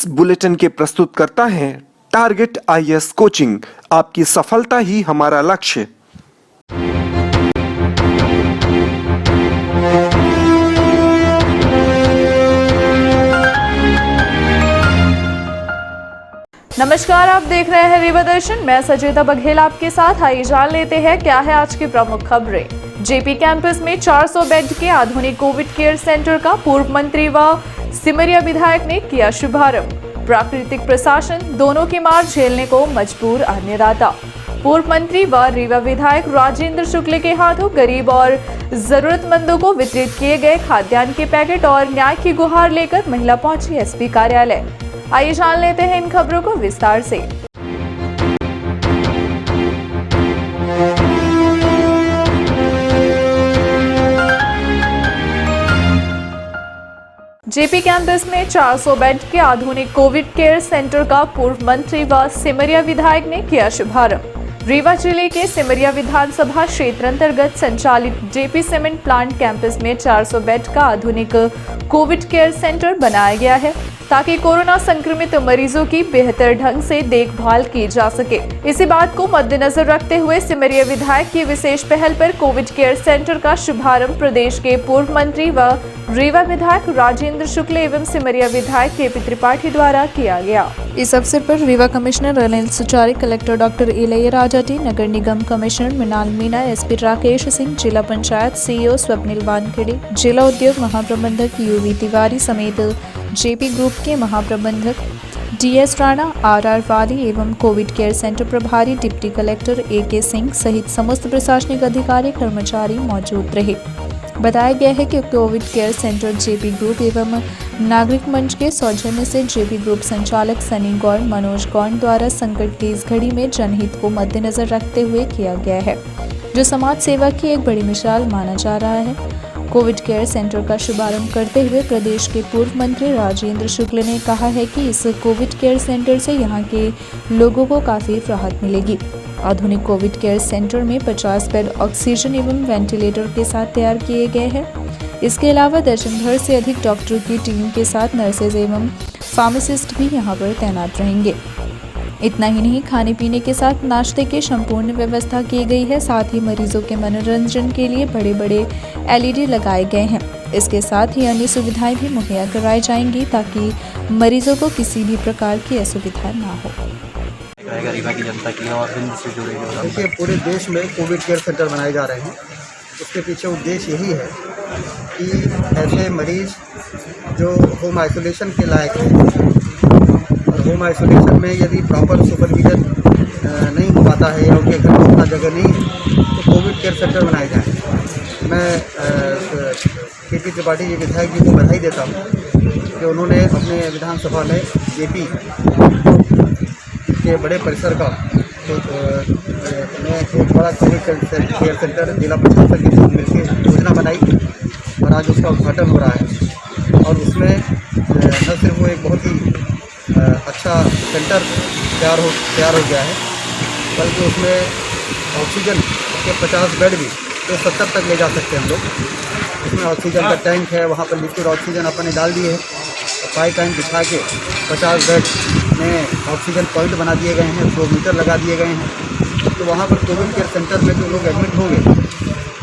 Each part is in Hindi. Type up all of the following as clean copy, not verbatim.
इस बुलेटिन के प्रस्तुत करता है टारगेट आईएएस कोचिंग। आपकी सफलता ही हमारा लक्ष्य। नमस्कार, आप देख रहे हैं रीवा दर्शन। मैं सजेता बघेल आपके साथ। आइए जान लेते हैं क्या है आज की प्रमुख खबरें। जेपी कैंपस में 400 बेड के आधुनिक कोविड केयर सेंटर का पूर्व मंत्री व सिमरिया विधायक ने किया शुभारंभ। प्राकृतिक प्रशासन दोनों की मार झेलने को मजबूर अन्नदाता। पूर्व मंत्री व रीवा विधायक राजेंद्र शुक्ल के हाथों गरीब और जरूरतमंदों को वितरित किए गए खाद्यान्न के पैकेट और न्याय की गुहार लेकर महिला पहुंची एसपी कार्यालय। आइए जान लेते हैं इन खबरों को विस्तार से। जेपी कैंपस में 400 बेड के आधुनिक कोविड केयर सेंटर का पूर्व मंत्री व सिमरिया विधायक ने किया शुभारंभ। रीवा जिले के सिमरिया विधानसभा क्षेत्र अंतर्गत संचालित जेपी सीमेंट प्लांट कैंपस में 400 बेड का आधुनिक कोविड केयर सेंटर बनाया गया है ताकि कोरोना संक्रमित मरीजों की बेहतर ढंग से देखभाल की जा सके। इसी बात को मद्देनजर रखते हुए सिमरिया विधायक की विशेष पहल पर कोविड केयर सेंटर का शुभारंभ प्रदेश के पूर्व मंत्री व रीवा विधायक राजेंद्र शुक्ल एवं सिमरिया विधायक केपी त्रिपाठी द्वारा किया गया। इस अवसर पर Rewa commissioner Anil Suchari, collector doctor Ilaiyaraja T, नगर निगम कमिश्नर मृणाल मीणा, एसपी राकेश सिंह, जिला पंचायत सीईओ स्वप्निल वानखेड़े, जिला उद्योग महाप्रबंधक यूवी तिवारी समेत जेपी ग्रुप के महाप्रबंधक डीएस राणा, आरआर वाली एवं कोविड केयर सेंटर प्रभारी डिप्टी कलेक्टर एके सिंह सहित समस्त प्रशासनिक अधिकारी कर्मचारी मौजूद रहे। बताया गया है कि Covid care centre JP group एवं नागरिक मंच के सौजन्य से जेपी ग्रुप संचालक सनी गौर, मनोज गौर द्वारा संकट की इस घड़ी में जनहित को मद्देनजर रखते हुए किया गया है, जो समाज सेवा की एक बड़ी मिसाल माना जा रहा है। कोविड केयर सेंटर का शुभारंभ करते हुए प्रदेश के पूर्व मंत्री राजेंद्र शुक्ल ने कहा है कि इस कोविड केयर सेंटर से यहाँ के लोगों को काफ़ी राहत मिलेगी। आधुनिक कोविड केयर सेंटर में 50 बेड ऑक्सीजन एवं वेंटिलेटर के साथ तैयार किए गए हैं। इसके अलावा दर्जन भर से अधिक डॉक्टर की टीम के साथ नर्सेज एवं फार्मासिस्ट भी यहाँ पर तैनात रहेंगे। इतना ही नहीं, खाने पीने के साथ नाश्ते की संपूर्ण व्यवस्था की गई है। साथ ही मरीजों के मनोरंजन के लिए बड़े बड़े एलईडी लगाए गए हैं। इसके साथ ही अन्य सुविधाएं भी मुहैया कराई जाएंगी ताकि मरीजों को किसी भी प्रकार की असुविधा ना हो। रीवा की जनता की और हिंद से जुड़े हुए देखिए, पूरे देश में कोविड केयर सेंटर बनाए जा रहे हैं। उसके पीछे उद्देश्य यही है कि ऐसे मरीज जो होम आइसोलेशन के लायक हैं और होम आइसोलेशन में यदि प्रॉपर सुपरविजन नहीं हो पाता है या उनके घर में उतना जगह नहीं है तो कोविड केयर सेंटर बनाए जाएँ। मैं केपी त्रिपाठी जी विधायक जी को बधाई देता हूँ कि उन्होंने अपने विधानसभा में जेपी के बड़े परिसर का एक बड़ा कोविड केयर सेंटर जिला प्रशासन के साथ मिलकर योजना बनाई और आज उसका उद्घाटन हो रहा है। और उसमें न सिर्फ वो एक बहुत ही अच्छा सेंटर तैयार हो गया है, बल्कि उसमें ऑक्सीजन के 50 बेड भी तो 70 तक ले जा सकते हैं हम लोग। उसमें ऑक्सीजन का टैंक है, वहाँ पर लिक्विड ऑक्सीजन अपन ने डाल दिए है। पाइप लाइन बिछा के 50 बेड में ऑक्सीजन पॉइंट बना दिए गए हैं, फ्लोमीटर लगा दिए गए हैं। तो वहाँ पर कोविड केयर सेंटर में जो लोग एडमिट होंगे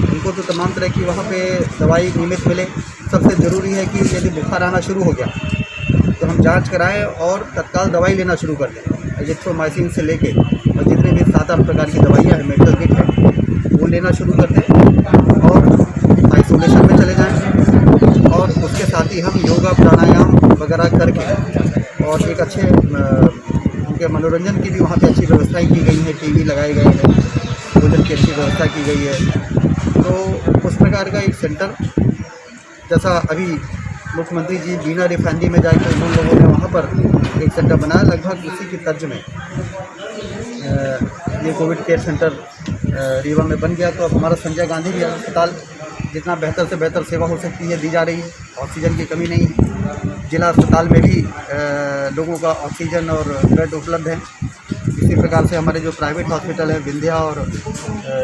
उनको तो तमाम तरह की वहाँ पे दवाई नियमित मिले। सबसे ज़रूरी है कि यदि बुखार आना शुरू हो गया तो हम जांच कराएं और तत्काल दवाई लेना शुरू कर दें। एजिथ्रोमाइसिन से लेके और जितने भी 7-8 प्रकार की दवाइयाँ हैं, मेडिकल किट है, वो लेना शुरू कर दें और आइसोलेशन में चले जाएँ। और उसके साथ ही हम योगा प्राणायाम वगैरह करके और एक अच्छे उनके मनोरंजन की भी वहाँ पे अच्छी व्यवस्थाएं की गई हैं। टीवी लगाए गए हैं, भोजन की अच्छी व्यवस्था की गई है। तो उस प्रकार का एक सेंटर, जैसा अभी मुख्यमंत्री जी बीना रिफाइनरी में जाकर उन लोगों ने वहाँ पर एक सेंटर बनाया, लगभग उसी की तर्ज में ये कोविड केयर सेंटर रीवा में बन गया। तो अब हमारा संजय गांधी भी अस्पताल जितना बेहतर से बेहतर सेवा हो सकती है दी जा रही है। ऑक्सीजन की कमी नहीं है। जिला अस्पताल में भी लोगों का ऑक्सीजन और बेड उपलब्ध है। इसी प्रकार से हमारे जो प्राइवेट हॉस्पिटल है विंध्या और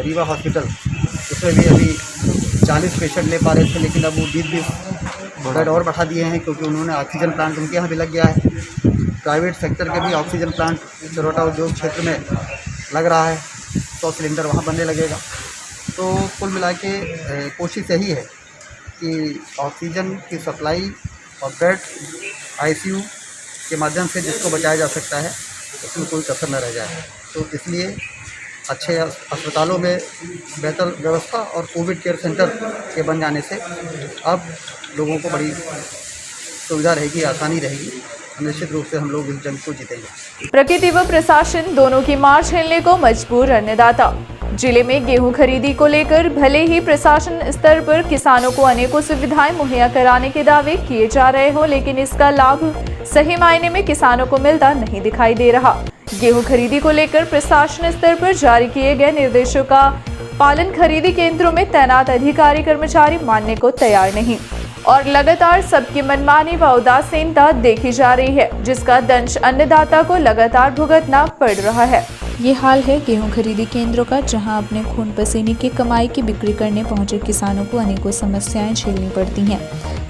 रीवा हॉस्पिटल, उसमें भी अभी 40 पेशेंट ले पा रहे थे, लेकिन अब वो 20 बेड और बढ़ा दिए हैं क्योंकि उन्होंने ऑक्सीजन प्लांट उनके यहाँ भी लग गया है। प्राइवेट सेक्टर के भी ऑक्सीजन प्लांट चरोटा उद्योग क्षेत्र में लग रहा है, 100 सिलेंडर वहाँ बनने लगेगा। तो कुल मिला के कोशिश यही है कि ऑक्सीजन की सप्लाई और बेड ICU के माध्यम से जिसको बचाया जा सकता है उसमें कोई कसर न रह जाए। तो इसलिए अच्छे अस्पतालों में बेहतर व्यवस्था और कोविड केयर सेंटर के बन जाने से अब लोगों को बड़ी सुविधा रहेगी, आसानी रहेगी। निश्चित रूप से हम लोग इस जंग को जीतेंगे। प्रकृति व प्रशासन दोनों की मार झेलने को मजबूर अन्नदाता। जिले में गेहूं खरीदी को लेकर भले ही प्रशासन स्तर पर किसानों को अनेकों सुविधाएं मुहैया कराने के दावे किए जा रहे हो, लेकिन इसका लाभ सही मायने में किसानों को मिलता नहीं दिखाई दे रहा। गेहूं खरीदी को लेकर प्रशासन स्तर पर जारी किए गए निर्देशों का पालन खरीदी केंद्रों में तैनात अधिकारी कर्मचारी मानने को तैयार नहीं और लगातार सबकी मनमानी व उदासीनता देखी जा रही है, जिसका दंश अन्नदाता को लगातार भुगतना पड़ रहा है। ये हाल है गेहूं खरीदी केंद्रों का, जहां अपने खून पसीने की कमाई की बिक्री करने पहुंचे किसानों को अनेकों समस्याएं झेलनी पड़ती हैं।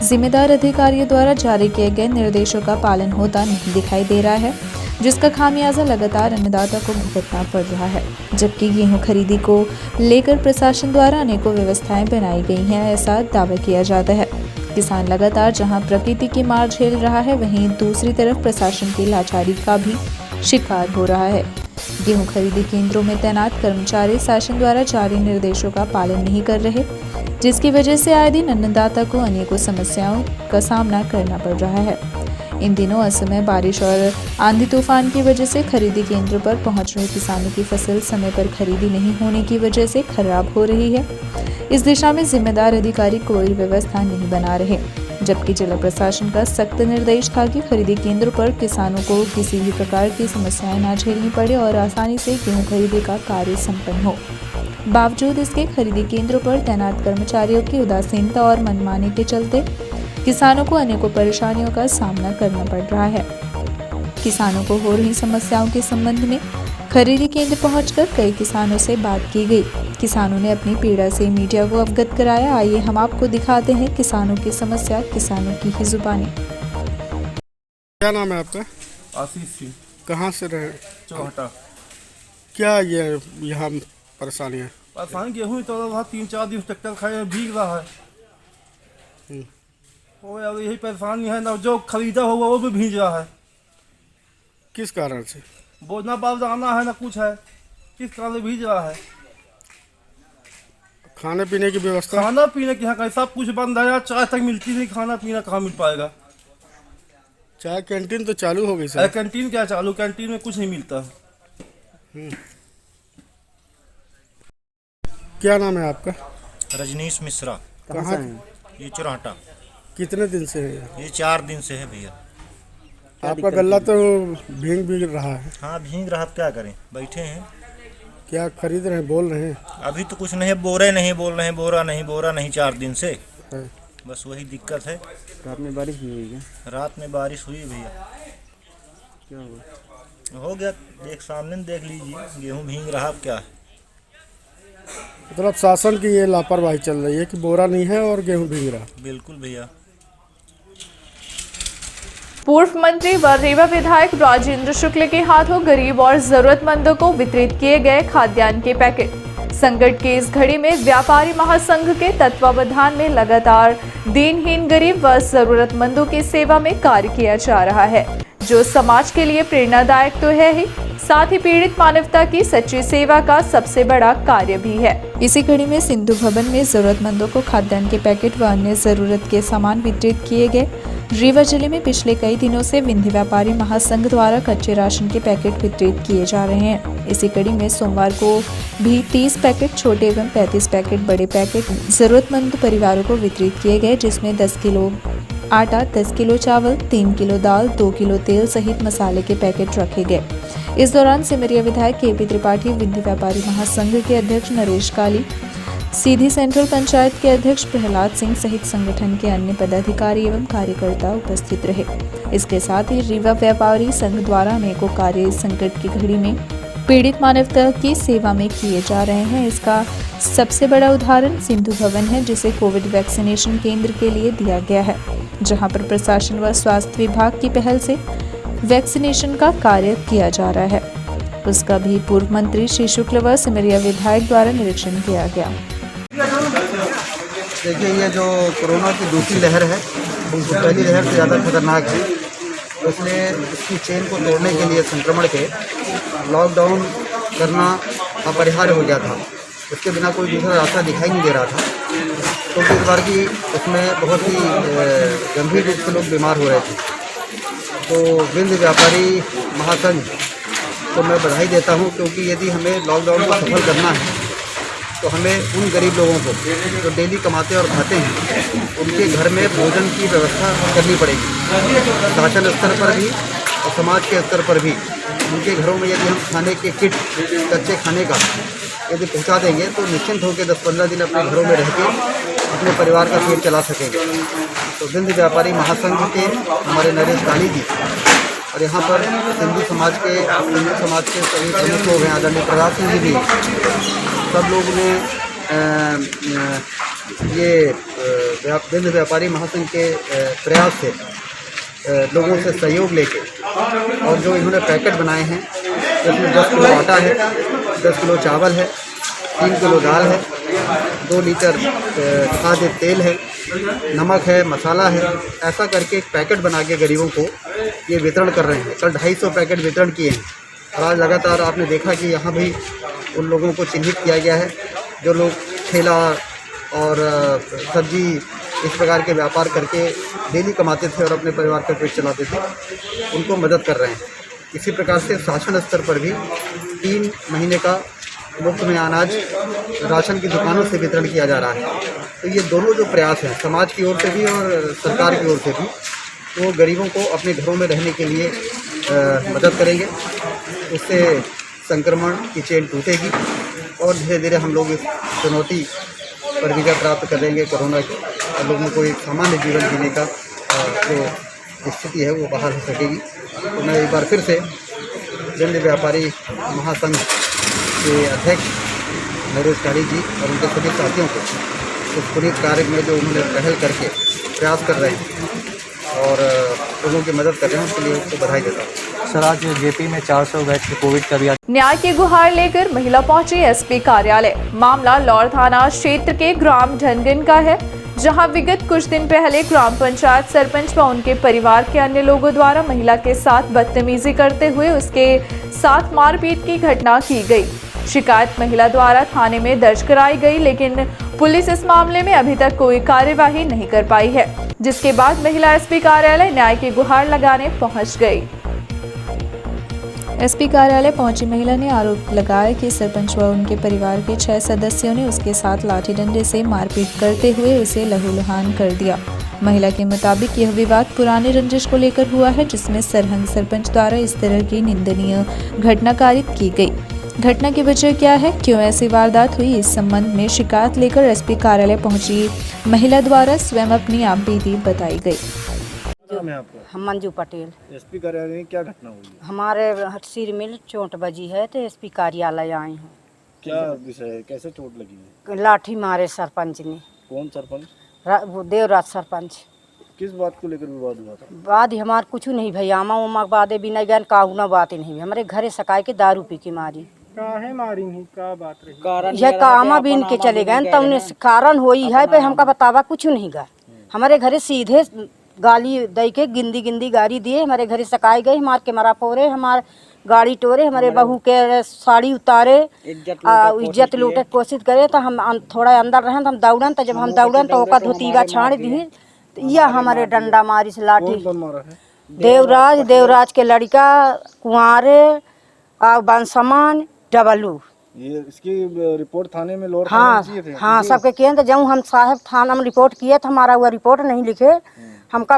जिम्मेदार अधिकारियों द्वारा जारी किए गए निर्देशों का पालन होता नहीं दिखाई दे रहा है, जिसका खामियाजा लगातार अन्नदाता को भुगतना पड़ रहा है। जबकि गेहूं खरीदी को लेकर प्रशासन द्वारा अनेकों व्यवस्थाएं बनाई गई हैं, ऐसा दावा किया जाता है। किसान लगातार जहां प्रकृति की मार झेल रहा है, वहीं दूसरी तरफ प्रशासन की लाचारी का भी शिकार हो रहा है। गेहूं खरीदी केंद्रों में तैनात कर्मचारी शासन द्वारा जारी निर्देशों का पालन नहीं कर रहे, जिसकी वजह से आए दिन अन्नदाता को अनेकों समस्याओं का सामना करना पड़ रहा है। इन दिनों असमय बारिश और आंधी तूफान की वजह से खरीदी केंद्रों पर पहुंच रहे किसानों की फसल समय पर खरीदी नहीं होने की वजह से खराब हो रही है। इस दिशा में जिम्मेदार अधिकारी कोई व्यवस्था नहीं बना रहे, जबकि जिला प्रशासन का सख्त निर्देश था कि खरीदी केंद्रों पर किसानों को किसी भी प्रकार की समस्याएं न झेलनी पड़े और आसानी से गेहूं खरीदी का कार्य संपन्न हो। बावजूद इसके खरीदी केंद्रों पर तैनात कर्मचारियों की उदासीनता और मनमानी के चलते किसानों को अनेकों परेशानियों का सामना करना पड़ रहा है। किसानों को हो रही समस्याओं के संबंध में खरीदी केंद्र पहुंचकर कई किसानों से बात की गई। किसानों ने अपनी पीड़ा से मीडिया को अवगत कराया। आइए हम आपको दिखाते हैं किसानों की समस्या किसानों की ही जुबानी। क्या नाम है आपका? आशीष सिंह, कहाँ से रहे? चौहटा। क्या ये यहाँ परेशानी है? परेशानी गेहूँ तो रहा 3-4 दिन ट्रैक्टर खाए भीग रहा है। वो यार यही परेशानी है ना, जो खरीदा हुआ वो भी भीग रहा है। किस कारण से? बोझना बाल जाना है ना कुछ है, किस कारण से भीग रहा है। खाने पीने की व्यवस्था? खाना पीने की यहाँ सब कुछ बंद है, चाय तक मिलती नहीं, खाना पीना कहाँ मिल पाएगा। चाय कैंटीन तो चालू हो गई सर। कैंटीन क्या चालू, कैंटीन में कुछ नहीं मिलता। क्या नाम है आपका? रजनीश मिश्रा। कहाँ? ये चौराटा। कितने दिन से है? ये 4 दिन से है भैया। आपका गला तो भीग रहा है। हाँ भीग रहा, क्या करें, बैठे हैं। क्या खरीद रहे हैं, बोल रहे हैं? अभी तो कुछ नहीं, बोरे नहीं बोल रहे हैं, बोरा नहीं 4 दिन से है। बस वही दिक्कत है। रात में बारिश भी हुई है? रात में बारिश हुई भैया। क्या हुआ? हो गया, देख सामने देख लीजिए, गेहूँ भीग रहा, अब क्या है। मतलब शासन की ये लापरवाही चल रही है कि बोरा नहीं है और गेहूँ भीग रहा। बिल्कुल भैया। पूर्व मंत्री व रीवा विधायक राजेंद्र शुक्ल के हाथों गरीब और जरूरतमंदों को वितरित किए गए खाद्यान्न के पैकेट। संकट की इस घड़ी में व्यापारी महासंघ के तत्वावधान में लगातार दीनहीन गरीब व जरूरतमंदों की सेवा में कार्य किया जा रहा है, जो समाज के लिए प्रेरणादायक तो है ही, साथ ही पीड़ित मानवता की सच्ची सेवा का सबसे बड़ा कार्य भी है। इसी कड़ी में सिंधु भवन में जरूरतमंदों को खाद्यान्न के पैकेट व अन्य जरूरत के सामान वितरित किए गए। रीवा जिले में पिछले कई दिनों से विंध्य व्यापारी महासंघ द्वारा कच्चे राशन के पैकेट वितरित किए जा रहे हैं। इसी कड़ी में सोमवार को भी 30 पैकेट छोटे एवं 35 पैकेट बड़े पैकेट जरूरतमंद परिवारों को वितरित किए गए, जिसमें 10 किलो आटा, 10 किलो चावल, 3 किलो दाल, 2 किलो तेल सहित मसाले के पैकेट रखे गए। इस दौरान सिमरिया विधायक केपी त्रिपाठी, विंध्य व्यापारी महासंघ के अध्यक्ष नरेश काली, सीधी सेंट्रल पंचायत के अध्यक्ष प्रहलाद सिंह सहित संगठन के अन्य पदाधिकारी एवं कार्यकर्ता उपस्थित रहे। इसके साथ ही रीवा व्यापारी संघ द्वारा अनेकों कार्य इस संकट की घड़ी में पीड़ित मानवता की सेवा में किए जा रहे हैं। इसका सबसे बड़ा उदाहरण सिंधु भवन है, जिसे कोविड वैक्सीनेशन केंद्र के लिए दिया गया है, जहां पर प्रशासन व स्वास्थ्य विभाग की पहल से वैक्सीनेशन का कार्य किया जा रहा है। उसका भी पूर्व मंत्री श्री शुक्ल व सिमरिया विधायक द्वारा निरीक्षण किया गया। देखिए, ये जो कोरोना की दूसरी लहर है वो पहली लहर से ज़्यादा खतरनाक है, तो इसलिए इसकी चेन को तोड़ने के लिए संक्रमण के लॉकडाउन करना अपरिहार्य हो गया था। उसके बिना कोई दूसरा रास्ता दिखाई नहीं दे रहा था, क्योंकि इस बार की उसमें बहुत ही गंभीर रूप से लोग बीमार हो रहे थे। तो विंध्य व्यापारी महासंघ को मैं बधाई देता हूँ, क्योंकि यदि हमें लॉकडाउन को सफल करना है तो हमें उन गरीब लोगों को जो डेली कमाते और खाते हैं उनके घर में भोजन की व्यवस्था करनी पड़ेगी। शासन स्तर पर भी और समाज के स्तर पर भी उनके घरों में यदि हम खाने के किट, कच्चे खाने का यदि पहुंचा देंगे तो निश्चिंत होकर 10-15 दिन अपने घरों में रह के अपने परिवार का पेट चला सकेंगे। तो विंध्य व्यापारी महासंघ के हमारे नरेश काली जी और यहाँ पर हिंदू समाज के सभी प्रमुख लोग हैं, आदरणीय प्रताप सिंह जी भी, सब लोग ने ये विंध्य व्यापारी महासंघ के प्रयास से लोगों से सहयोग लेके और जो इन्होंने पैकेट बनाए हैं, इसमें 10 किलो आटा है, 10 किलो चावल है, 3 किलो दाल है, 2 लीटर खाद्य तेल है, नमक है, मसाला है, ऐसा करके एक पैकेट बना के गरीबों को ये वितरण कर रहे हैं। कल 250 पैकेट वितरण किए हैं और आज लगातार आपने देखा कि यहाँ भी उन लोगों को चिन्हित किया गया है जो लोग ठेला और सब्जी इस प्रकार के व्यापार करके डेली कमाते थे और अपने परिवार का पेट चलाते थे, उनको मदद कर रहे हैं। इसी प्रकार से शासन स्तर पर भी 3 महीने का मुफ्त में अनाज राशन की दुकानों से वितरण किया जा रहा है। तो ये दोनों जो प्रयास हैं समाज की ओर से भी और सरकार की ओर से भी, वो गरीबों को अपने घरों में रहने के लिए मदद करेंगे। उससे संक्रमण की चेन टूटेगी और धीरे धीरे हम लोग इस चुनौती पर विजय प्राप्त करेंगे कोरोना की, और लोगों को एक सामान्य जीवन जीने का जो स्थिति है वो बाहर हो सकेगी। तो मैं एक बार फिर से विंध्य व्यापारी महासंघ के अध्यक्ष नरेश काली जी और उनके सभी साथियों को इस पुनीत कार्य में जो उन्होंने पहल करके प्रयास कर रहे हैं और लोगों की मदद कर रहे हैं, उसके लिए उनको बधाई देता हूँ। सर, आज जेपी में 400 बेड के कोविड का भी न्याय की गुहार लेकर महिला पहुंची एसपी कार्यालय। मामला लौर थाना क्षेत्र के ग्राम ढनगन का है, जहां विगत कुछ दिन पहले ग्राम पंचायत सरपंच व उनके परिवार के अन्य लोगों द्वारा महिला के साथ बदतमीजी करते हुए उसके साथ मारपीट की घटना की गई। शिकायत महिला द्वारा थाने में दर्ज कराई गई, लेकिन पुलिस इस मामले में अभी तक कोई कार्यवाही नहीं कर पाई है, जिसके बाद महिला एसपी कार्यालय न्याय की गुहार लगाने पहुंच गई। एसपी कार्यालय पहुंची महिला ने आरोप लगाया कि सरपंच व उनके परिवार के 6 सदस्यों ने उसके साथ लाठी डंडे से मारपीट करते हुए उसे लहूलुहान कर दिया। महिला के मुताबिक यह विवाद पुराने रंजिश को लेकर हुआ है, जिसमें सरहंग सरपंच द्वारा इस तरह की निंदनीय घटना कारित की गई। घटना की वजह क्या है, क्यों ऐसी वारदात हुई, इस संबंध में शिकायत लेकर एसपी कार्यालय पहुंची महिला द्वारा स्वयं अपनी आप बीती बताई गई। हम मंजू पटेल। एसपी कार्यालय में क्या घटना हुई? हमारे सिर में चोट बजी है तो एसपी कार्यालय आए हैं। क्या विषय है, कैसे चोट लगी है? लाठी मारे सरपंच ने। कौन सरपंच? वो देवराज सरपंच। किस बात को लेकर विवाद हुआ था? बाद हमारे कुछ नहीं भैया, आमा उमा बादे भी नहीं गए, काहू बात ही नहीं। हमारे घरे सकाए के दारू पी के मारी। काहे मारी ही, का बात रही? यह कामा बीन के चले गए, तब उन्हें कारण हुई है पे हमका बतावा कुछ नहीं गए। हमारे घरे सीधे गाली दे के गिंदी गाड़ी दिए, हमारे घरे सकाए गए, मार के मरा पोरे, हमारे गाड़ी टोरे, हमारे बहू के साड़ी उतारे, इज्जत लूटे कोशिश करे। तो हम थोड़ा अंदर रहे तो हम दौड़न, तो जब हम दौड़न तो ओका धोतीवा छाड़ दी, तो यह हमारे डंडा मारी से लाठी। देवराज के लड़का, कुंवारे, बंसमान, डबलू। ये इसकी रिपोर्ट थाने में लोड हाँ सबके किए। तो जब हम साहब थाना में रिपोर्ट किए तो हमारा वो रिपोर्ट नहीं लिखे, हमका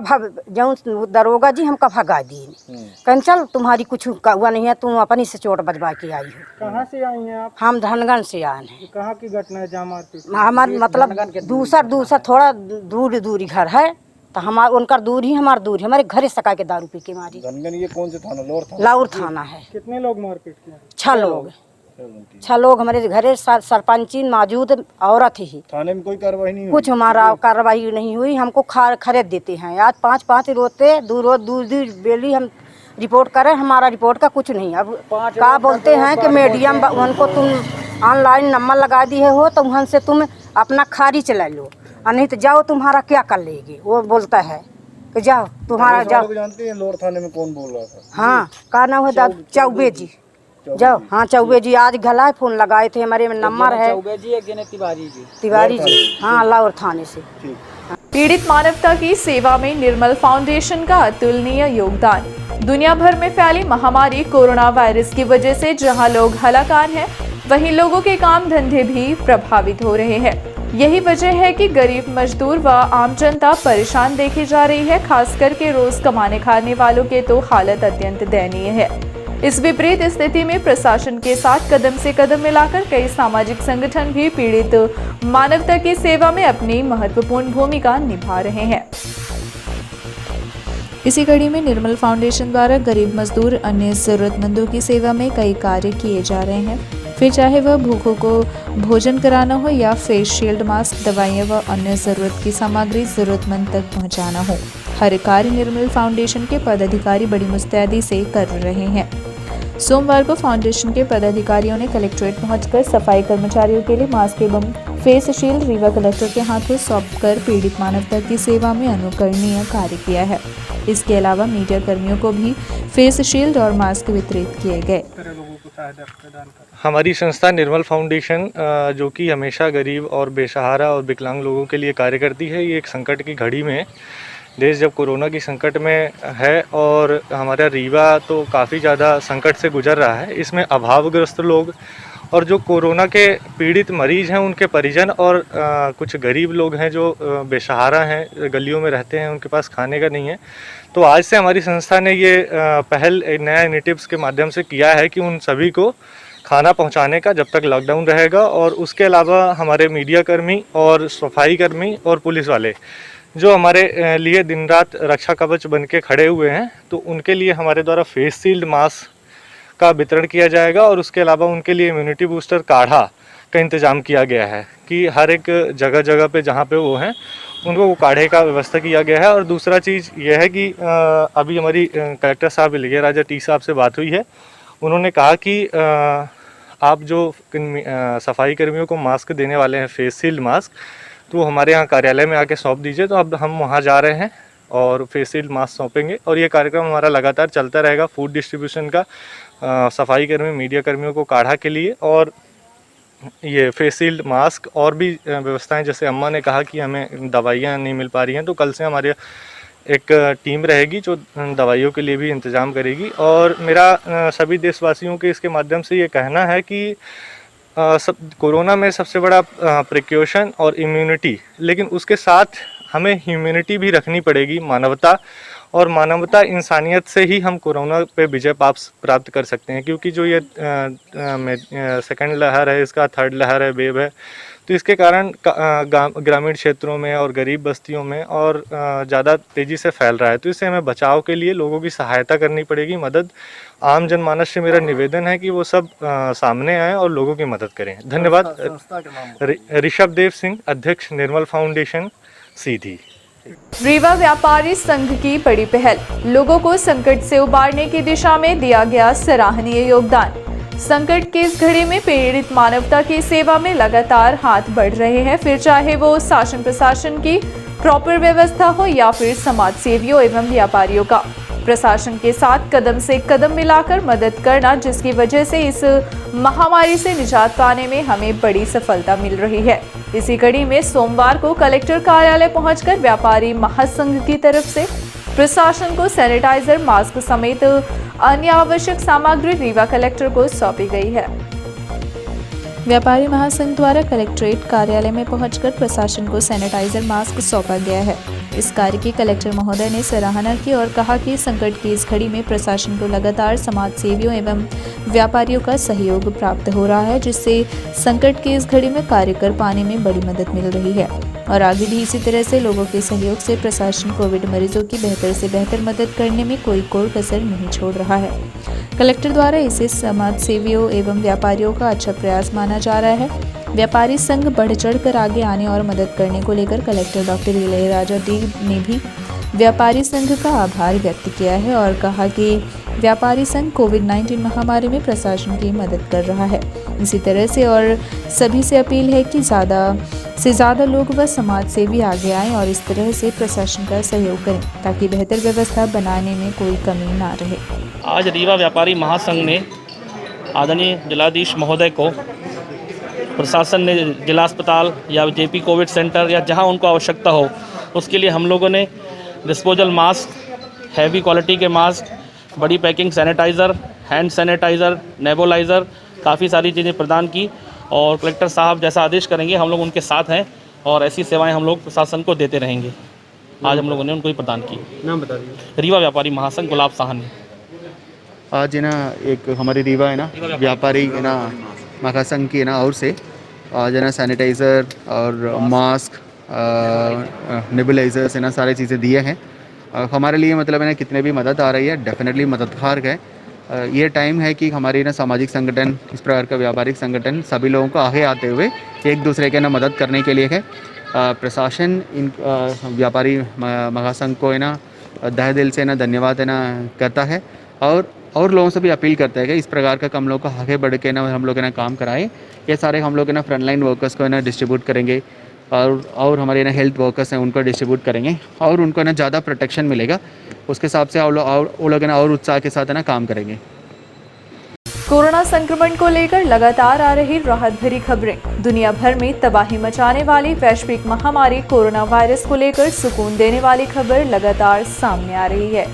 जब दरोगा जी हमका भगा दिए। कहन चल तुम्हारी कुछ हुआ नहीं है, तुम अपनी से चोट बजवा के आई हो। कहाँ से आई हैं आप? हम धनगन से आए हैं। कहाँ की घटना है जहाँ मारपीट? हमारे मतलब दूसर थोड़ा दूरी घर है, तो हमारा उनका दूर ही हमारा दूर है। हमारे घरे सका के दारू पी के मारी। धनगन ये कौन से थाना? लाउर थाना है। कितने लोग मारपीट किए? 6 लोग हमारे घरे सरपंची मौजूद औरत ही। थाने में कोई कार्रवाई नहीं हुई? कुछ हमारा कार्रवाई नहीं हुई। हमको खरीद देते हैं। आज 5 रोते दूर बेली हम रिपोर्ट करें, हमारा रिपोर्ट का कुछ नहीं। अब क्या बोलते हैं कि मीडियम उनको तुम ऑनलाइन नंबर लगा दिए हो तो वहाँ से तुम अपना खारिज चला लो, और नहीं तो जाओ तुम्हारा क्या कर लेगी। वो बोलता है कि जाओ तुम्हारा जाओ। जानते हैं लोर थाने में कौन बोल रहा था? हाँ, का नाम है चौबे जी। जाओ, हाँ चौबे जी आज घला फोन लगाए थे, हमारे में नंबर है तिवारी जी, हाँ लाहौर थाने से। पीड़ित मानवता की सेवा में निर्मल फाउंडेशन का अतुलनीय योगदान। दुनिया भर में फैली महामारी कोरोना वायरस की वजह से जहां लोग हलाकान हैं, वहीं लोगों के काम धंधे भी प्रभावित हो रहे हैं। यही वजह है कि गरीब मजदूर व आम जनता परेशान देखी जा रही है। खास करके रोज कमाने खाने वालों के तो हालत अत्यंत दयनीय है। इस विपरीत स्थिति में प्रशासन के साथ कदम से कदम मिलाकर कई सामाजिक संगठन भी पीड़ित मानवता की सेवा में अपनी महत्वपूर्ण भूमिका निभा रहे हैं। इसी कड़ी में निर्मल फाउंडेशन द्वारा गरीब मजदूर अन्य जरूरतमंदों की सेवा में कई कार्य किए जा रहे हैं। फिर चाहे वह भूखों को भोजन कराना हो या फेस शील्ड, मास्क, दवाइयाँ व अन्य ज़रूरत की सामग्री ज़रूरतमंद तक पहुँचाना हो, हर कार्य निर्मल फाउंडेशन के पदाधिकारी बड़ी मुस्तैदी से कर रहे हैं। सोमवार को फाउंडेशन के पदाधिकारियों ने कलेक्ट्रेट पहुंचकर सफाई कर्मचारियों के लिए मास्क एवं फेस शील्ड रीवा कलेक्टर के हाथों सौंपकर पीड़ित मानवता की सेवा में अनुकरणीय कार्य किया है। इसके अलावा मीडिया कर्मियों को भी फेस शील्ड और मास्क वितरित किए गए। हमारी संस्था निर्मल फाउंडेशन जो कि हमेशा गरीब और बेसहारा और विकलांग लोगों के लिए कार्य करती है, ये एक संकट की घड़ी में, देश जब कोरोना की संकट में है और हमारा रीवा तो काफ़ी ज़्यादा संकट से गुजर रहा है, इसमें अभावग्रस्त लोग और जो कोरोना के पीड़ित मरीज़ हैं उनके परिजन और कुछ गरीब लोग हैं जो बेसहारा हैं, गलियों में रहते हैं, उनके पास खाने का नहीं है। तो आज से हमारी संस्था ने ये पहल एक नया इनिशिएटिव्स के माध्यम से किया है कि उन सभी को खाना पहुंचाने का, जब तक लॉकडाउन रहेगा। और उसके अलावा हमारे मीडिया कर्मी और सफाई कर्मी और पुलिस वाले जो हमारे लिए दिन रात रक्षा कवच बन के खड़े हुए हैं, तो उनके लिए हमारे द्वारा फेस शील्ड, मास्क का वितरण किया जाएगा। और उसके अलावा उनके लिए इम्यूनिटी बूस्टर काढ़ा का इंतज़ाम किया गया है कि हर एक जगह जगह पे जहाँ पे वो हैं उनको वो काढ़े का व्यवस्था किया गया है। और दूसरा चीज़ यह है कि अभी हमारी कलेक्टर साहब इलिया राजा टी साहब से बात हुई है। उन्होंने कहा कि आप जो सफाई कर्मियों को मास्क देने वाले हैं, फेस शील्ड मास्क, तो हमारे यहाँ कार्यालय में आके सौंप दीजिए। तो अब हम वहाँ जा रहे हैं और फेस शील्ड मास्क सौंपेंगे और ये कार्यक्रम हमारा लगातार चलता रहेगा। फूड डिस्ट्रीब्यूशन का, सफाई कर्मी, मीडिया कर्मियों को काढ़ा के लिए और ये फेस शील्ड, मास्क और भी व्यवस्थाएं, जैसे अम्मा ने कहा कि हमें दवाइयाँ नहीं मिल पा रही हैं, तो कल से हमारे एक टीम रहेगी जो दवाइयों के लिए भी इंतज़ाम करेगी। और मेरा सभी देशवासियों के इसके माध्यम से ये कहना है कि कोरोना में सबसे बड़ा प्रिकॉशन और इम्यूनिटी, लेकिन उसके साथ हमें ह्यूमैनिटी भी रखनी पड़ेगी, मानवता। और मानवता, इंसानियत से ही हम कोरोना पे विजय प्राप्त कर सकते हैं। क्योंकि जो ये सेकंड लहर है, इसका थर्ड लहर है, वेव है, तो इसके कारण ग्रामीण क्षेत्रों में और गरीब बस्तियों में और ज़्यादा तेज़ी से फैल रहा है। तो इससे हमें बचाव के लिए लोगों की सहायता करनी पड़ेगी, मदद। आम जनमानस से मेरा निवेदन है कि वो सब सामने आएँ और लोगों की मदद करें। धन्यवाद। ऋषभ देव सिंह, अध्यक्ष निर्मल फाउंडेशन, सीधी। रीवा व्यापारी संघ की बड़ी पहल, लोगों को संकट से उबारने की दिशा में दिया गया सराहनीय योगदान। संकट की इस घड़ी में पीड़ित मानवता की सेवा में लगातार हाथ बढ़ रहे हैं, फिर चाहे वो शासन प्रशासन की प्रॉपर व्यवस्था हो या फिर समाज सेवियों एवं व्यापारियों का। प्रशासन के साथ कदम से कदम मिलाकर मदद करना, जिसकी वजह से इस महामारी से निजात पाने में हमें बड़ी सफलता मिल रही है। इसी कड़ी में सोमवार को कलेक्टर कार्यालय पहुंचकर व्यापारी महासंघ की तरफ से प्रशासन को सैनिटाइजर, मास्क समेत अन्य आवश्यक सामग्री रीवा कलेक्टर को सौंपी गई है। व्यापारी महासंघ द्वारा कलेक्ट्रेट कार्यालय में पहुंचकर प्रशासन को सैनिटाइजर, मास्क सौंपा गया है। इस कार्य की कलेक्टर महोदय ने सराहना की और कहा कि संकट की इस घड़ी में प्रशासन को लगातार समाज सेवियों एवं व्यापारियों का सहयोग प्राप्त हो रहा है, जिससे संकट की इस घड़ी में कार्य कर पाने में बड़ी मदद मिल रही है। और आगे भी इसी तरह से लोगों के सहयोग से प्रशासन कोविड मरीजों की बेहतर से बेहतर मदद करने में कोई कसर नहीं छोड़ रहा है। कलेक्टर द्वारा इसे समाज सेवियों एवं व्यापारियों का अच्छा प्रयास माना जा रहा है। व्यापारी संघ बढ़ चढ़कर आगे आने और मदद करने को लेकर कलेक्टर डॉक्टर इलिया राजा डी ने भी व्यापारी संघ का आभार व्यक्त किया है और कहा कि व्यापारी संघ कोविड-19 महामारी में प्रशासन की मदद कर रहा है। इसी तरह से और सभी से अपील है कि ज़्यादा से ज़्यादा लोग व समाज सेवी आगे आएं और इस तरह से प्रशासन का सहयोग करें ताकि बेहतर व्यवस्था बनाने में कोई कमी ना रहे। आज रीवा व्यापारी महासंघ ने आदरणीय जिलाधीश महोदय को प्रशासन ने जिला अस्पताल या जेपी कोविड सेंटर या जहां उनको आवश्यकता हो उसके लिए हम लोगों ने डिस्पोजल मास्क, हैवी क्वालिटी के मास्क, बड़ी packing sanitiser, hand sanitiser, nebuliser, काफ़ी सारी चीज़ें प्रदान की और कलेक्टर साहब जैसा आदेश करेंगे हम लोग उनके साथ हैं और ऐसी सेवाएं हम लोग प्रशासन को देते रहेंगे। आज हम लोगों ने उनको ही प्रदान की। नाम बता दीजिए। रीवा व्यापारी महासंघ गुलाब साहनी। आज है ना एक हमारी रीवा है ना व्यापारी है ना महासंघ की है ना और से आज है ना सैनिटाइज़र और मास्क, नेबुलाइजर्स है ना सारी चीज़ें दिए हैं। हमारे लिए मतलब है ना कितने भी मदद आ रही है डेफिनेटली मददगार है। ये टाइम है कि हमारी ना सामाजिक संगठन, इस प्रकार का व्यापारिक संगठन सभी लोगों को आगे आते हुए एक दूसरे के ना मदद करने के लिए है। प्रशासन इन व्यापारी महासंघ को है ना तहे दिल से ना धन्यवाद है ना करता है और लोगों से भी अपील करता है कि इस प्रकार का हम लोग को आगे बढ़ के ना हम लोग ना काम कराएं। ये सारे हम लोग ना फ्रंटलाइन वर्कर्स को ना डिस्ट्रीब्यूट करेंगे और हमारे ना हेल्थ वर्कर्स हैं उनको डिस्ट्रीब्यूट करेंगे और उनको ना ज़्यादा प्रोटेक्शन मिलेगा। उसके हिसाब से वो लोग ना और उत्साह के साथ ना काम करेंगे। कोरोना संक्रमण को लेकर लगातार आ रही राहत भरी खबरें। दुनिया भर में तबाही मचाने वाली वैश्विक महामारी कोरोना वायरस को लेकर सुकून देने वाली खबर लगातार सामने आ रही है,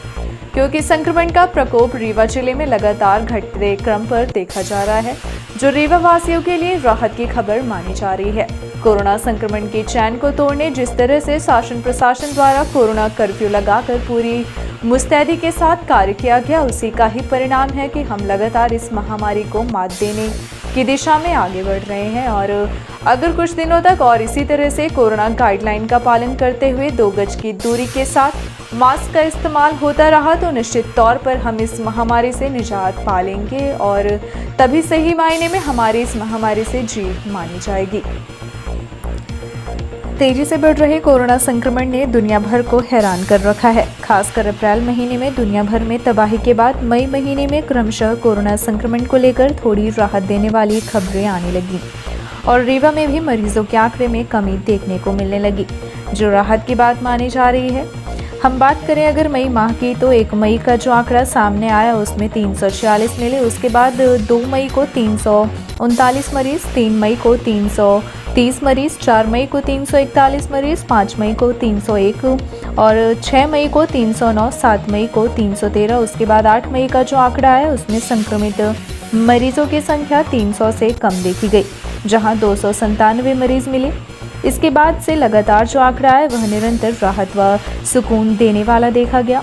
क्योंकि संक्रमण का प्रकोप रीवा जिले में लगातार घटते क्रम पर देखा जा रहा है, जो रीवा वासियों के लिए राहत की खबर मानी जा रही है। कोरोना संक्रमण के चैन को तोड़ने जिस तरह से शासन प्रशासन द्वारा कोरोना कर्फ्यू लगाकर पूरी मुस्तैदी के साथ कार्य किया गया, उसी का ही परिणाम है कि हम लगातार इस महामारी को मात देने की दिशा में आगे बढ़ रहे हैं। और अगर कुछ दिनों तक और इसी तरह से कोरोना गाइडलाइन का पालन करते हुए 2 गज की दूरी के साथ मास्क का इस्तेमाल होता रहा तो निश्चित तौर पर हम इस महामारी से निजात पा लेंगे और तभी सही मायने में हमारी इस महामारी से जीत मानी जाएगी। तेजी से बढ़ रहे कोरोना संक्रमण ने दुनिया भर को हैरान कर रखा है। खासकर अप्रैल महीने में दुनिया भर में तबाही के बाद मई महीने में क्रमशः कोरोना संक्रमण को लेकर थोड़ी राहत देने वाली खबरें आने लगी और रीवा में भी मरीजों के आंकड़े में कमी देखने को मिलने लगी, जो राहत की बात मानी जा रही है। हम बात करें अगर मई माह की तो 1 मई का जो आंकड़ा सामने आया उसमें 346 मिले। उसके बाद 2 मई को 339 मरीज, 3 मई को 330 मरीज, 4 मई को 341 मरीज, 5 मई को 301 और 6 मई को 309, 7 मई को 313। उसके बाद 8 मई का जो आंकड़ा आया उसमें संक्रमित मरीजों की संख्या 300 से कम देखी गई, जहां 297 मरीज मिले। इसके बाद से लगातार जो आंकड़ा है वह निरंतर राहत व सुकून देने वाला देखा गया।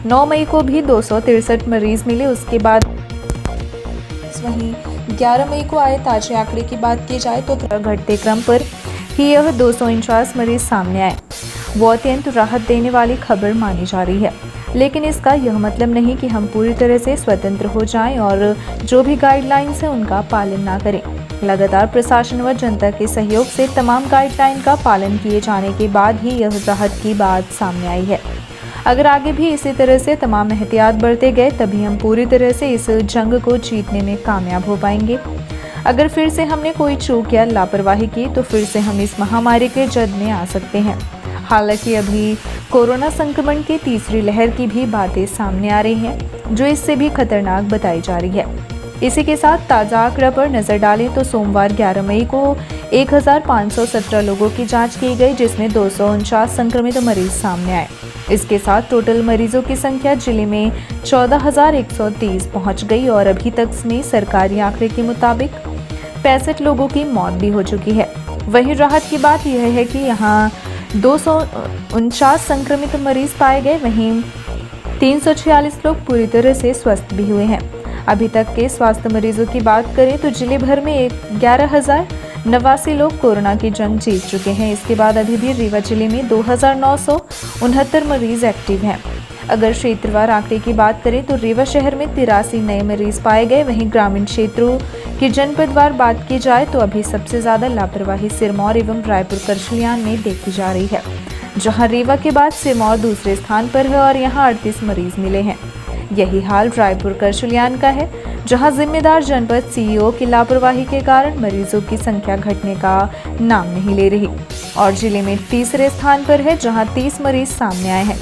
9 मई को भी 263 मरीज मिले। उसके बाद वहीं 11 मई को आए ताजे आंकड़े की बात की जाए तो घटते क्रम पर ही यह 249 मरीज सामने आए। वो अत्यंत राहत देने वाली खबर मानी जा रही है, लेकिन इसका यह मतलब नहीं कि हम पूरी तरह से स्वतंत्र हो जाएं और जो भी गाइडलाइंस है उनका पालन ना करें। लगातार प्रशासन व जनता के सहयोग से तमाम गाइडलाइन का पालन किए जाने के बाद ही यह राहत की बात सामने आई है। अगर आगे भी इसी तरह से तमाम एहतियात बरते गए तभी हम पूरी तरह से इस जंग को जीतने में कामयाब हो पाएंगे। अगर फिर से हमने कोई चूक या लापरवाही की तो फिर से हम इस महामारी के जद में आ सकते हैं। हालांकि अभी कोरोना संक्रमण की तीसरी लहर की भी बातें सामने आ रही हैं, जो इससे भी खतरनाक बताई जा रही है। इसी के साथ ताज़ा आंकड़ा पर नज़र डालें तो सोमवार 11 मई को 1517 लोगों की जांच की गई, जिसमें 249 संक्रमित मरीज सामने आए। इसके साथ टोटल मरीजों की संख्या जिले में 14,130 पहुंच गई और अभी तक में सरकारी आंकड़े के मुताबिक 65 लोगों की मौत भी हो चुकी है। वहीं राहत की बात यह है कि यहाँ 249 संक्रमित मरीज पाए गए, वहीं 346 लोग पूरी तरह से स्वस्थ भी हुए हैं। अभी तक के स्वास्थ्य मरीजों की बात करें तो जिले भर में 11,089 लोग कोरोना की जंग जीत चुके हैं। इसके बाद अभी भी रीवा जिले में 2,969 मरीज एक्टिव हैं। अगर क्षेत्रवार आंकड़े की बात करें तो रीवा शहर में 83 नए मरीज पाए गए। वहीं ग्रामीण क्षेत्रों की जनपदवार बात की जाए तो अभी सबसे ज़्यादा लापरवाही सिरमौर एवं रायपुर करछलियान में देखी जा रही है, जहां रीवा के बाद सिरमौर दूसरे स्थान पर है और यहां 38 मरीज मिले हैं। यही हाल रायपुर करचुलियान का है, जहां जिम्मेदार जनपद सीईओ की लापरवाही के कारण मरीजों की संख्या घटने का नाम नहीं ले रही और जिले में तीसरे स्थान पर है, जहां 30 मरीज सामने आए हैं।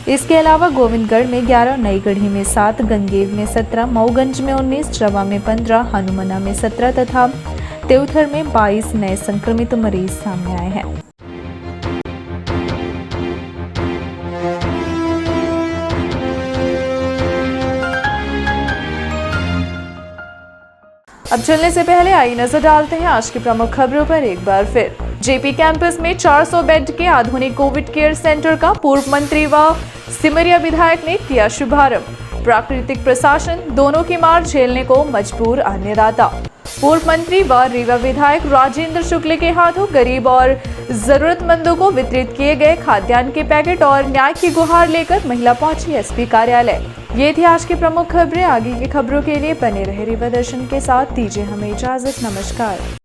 इसके अलावा गोविंदगढ़ में 11, नई गढ़ी में 7, गंगेव में 17, मऊगंज में 19, चवा में 15, हनुमना में 17 तथा तेउथर में 22 नए संक्रमित मरीज सामने आए हैं। अब चलने से पहले आइए नजर डालते हैं आज की प्रमुख खबरों पर एक बार फिर। जेपी कैंपस में 400 बेड के आधुनिक कोविड केयर सेंटर का पूर्व मंत्री व सिमरिया विधायक ने किया शुभारंभ। प्राकृतिक प्रशासन दोनों की मार झेलने को मजबूर अन्नदाता। पूर्व मंत्री व रीवा विधायक राजेंद्र शुक्ल के हाथों गरीब और जरूरतमंदों को वितरित किए गए खाद्यान्न के पैकेट और न्याय की गुहार लेकर महिला पहुंची एसपी कार्यालय। ये थी आज की प्रमुख खबरें। आगे की खबरों के लिए बने रहे रीवा दर्शन के साथ। दीजिए हमें इजाजत। नमस्कार।